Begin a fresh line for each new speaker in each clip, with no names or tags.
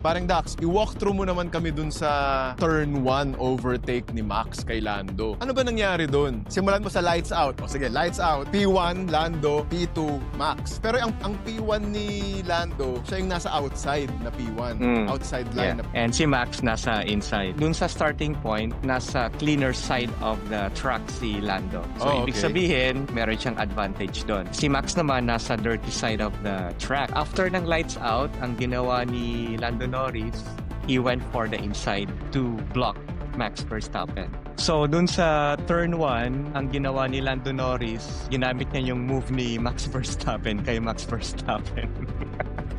Parang Dax, i-walk through mo naman kami dun sa turn 1 overtake ni Max kay Lando. Ano ba nangyari dun? Simulan mo sa lights out. O sige, lights out. P1, Lando. P2, Max. Pero ang P1 ni Lando, siya yung nasa outside na P1. Outside line na
And si Max nasa inside. Dun sa starting point, nasa cleaner side of the track si Lando. So, ibig sabihin, meron siyang advantage doon. Si Max naman nasa dirty side of the track. After ng lights out, ang ginawa ni Lando Norris, he went for the inside to block Max Verstappen. So, dun sa turn 1, ang ginawa ni Lando Norris, ginamit niya yung move ni Max Verstappen kay Max Verstappen.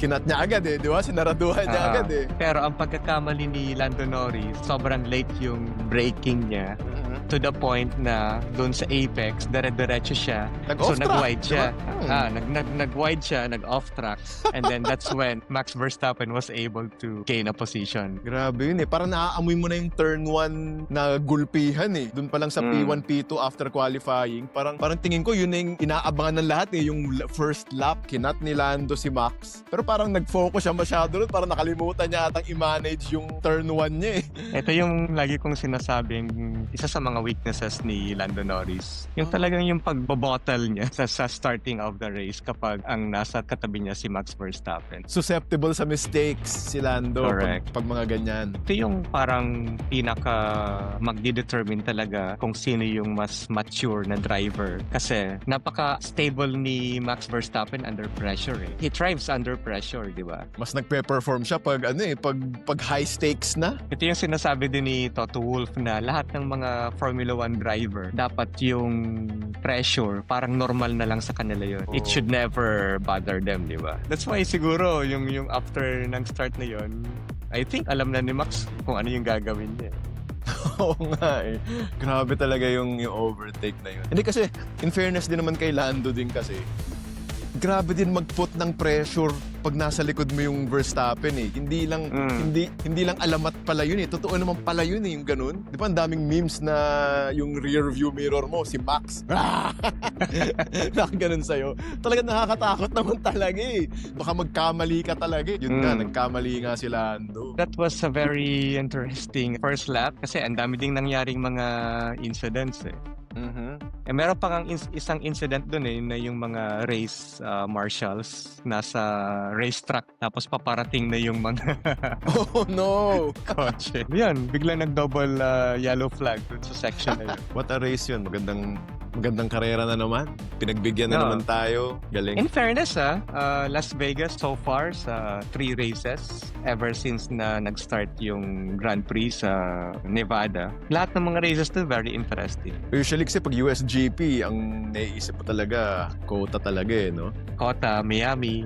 kinat niya agad eh, di ba? Sinaraduhan niya agad eh.
Pero ang pagkakamali ni Lando Norris, sobrang late yung braking niya. To the point na doon sa apex, dire-diretso siya. So nag-wide siya. Nag-wide siya, nag-off track. And then that's when Max Verstappen was able to gain a position.
Grabe yun eh. Parang naaamoy mo na yung turn 1 na gulpihan eh. Doon pa lang sa P1, P2 after qualifying. Parang tingin ko yun na yung inaabangan ng lahat eh. Yung first lap, kinat ni Lando si Max. Pero parang nag-focus siya masyado doon. Parang nakalimutan niya atang i-manage yung turn 1 niya eh.
Ito yung lagi kong sinasabing isa sa mga weaknesses ni Lando Norris. Yung talagang yung pagbabottle niya sa starting of the race kapag ang nasa katabi niya si Max Verstappen.
Susceptible sa mistakes si Lando.
Correct.
Pag mga ganyan.
Ito yung parang pinaka magdidetermine talaga kung sino yung mas mature na driver. Kasi napaka-stable ni Max Verstappen under pressure eh. He thrives under pressure, di ba?
Mas nagpe-perform siya pag pag high stakes na.
Ito yung sinasabi din ni Toto Wolff na lahat ng mga Formula 1 driver, dapat yung pressure parang normal na lang sa kanila yun. It should never bother them, di ba? That's why siguro yung after ng start na yun, I think alam na ni Max kung ano yung gagawin niya.
Oo nga eh. Grabe talaga yung overtake na yun. Hindi kasi, in fairness din naman kay Lando din kasi, grabe din mag-put ng pressure pag nasa likod mo yung Verstappen eh. Hindi lang alamat pala yun eh. Totoo naman pala yun eh, yung ganun. Di ba ang daming memes na yung rear view mirror mo, si Max. Nakaganon sa'yo. Talagang nakakatakot naman talaga eh. Baka magkamali ka talaga eh. Yun nga, nagkamali nga si Lando.
That was a very interesting first lap kasi ang dami ding nangyaring mga incidents eh. Eh, meron pa kang isang incident dun eh, na yung mga race marshals nasa racetrack tapos paparating na yung mga
Oh no!
kotse. Yan, biglang nag-double yellow flag dun sa section na yun.
What a race yun. Magandang karera na naman. Pinagbigyan na naman tayo. Galing.
In fairness Las Vegas so far sa 3 races ever since na nag-start yung Grand Prix sa Nevada. Lahat ng mga races to very interesting.
Usually kasi pag USGP, ang naiisip mo talaga, Kota talaga eh, no?
Kota, Miami.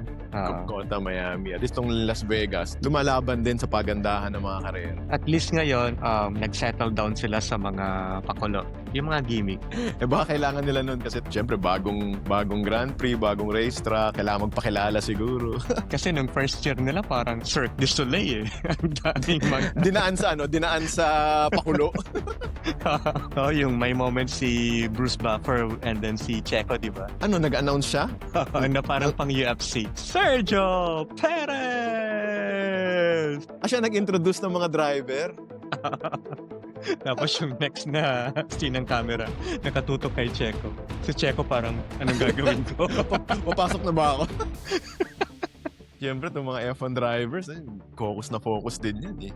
Kota, Miami. At least tong Las Vegas, lumalaban din sa pagandahan ng mga karera.
At least ngayon, nag-settle down sila sa mga pakulo. Yung mga gimmick.
Eh baka kailangan nila nun kasi syempre bagong Grand Prix, bagong racetrack, kailangan magpakilala siguro.
Kasi nung first year nila parang Cirque du Soleil eh. Ang daming mga...
Dinaan sa pakulo.
Yung may moment si Bruce Buffer and then si Checo, di ba?
Ano, nag-announce siya?
Na parang pang UFC. Sergio Perez!
Siya nag-introduce ng mga driver?
Tapos yung next na scene ng camera, nakatutok kay Checo. Si Checo parang, anong gagawin ko?
Papasok na ba ako? Siyempre, itong mga F1 drivers, focus na focus din yan eh.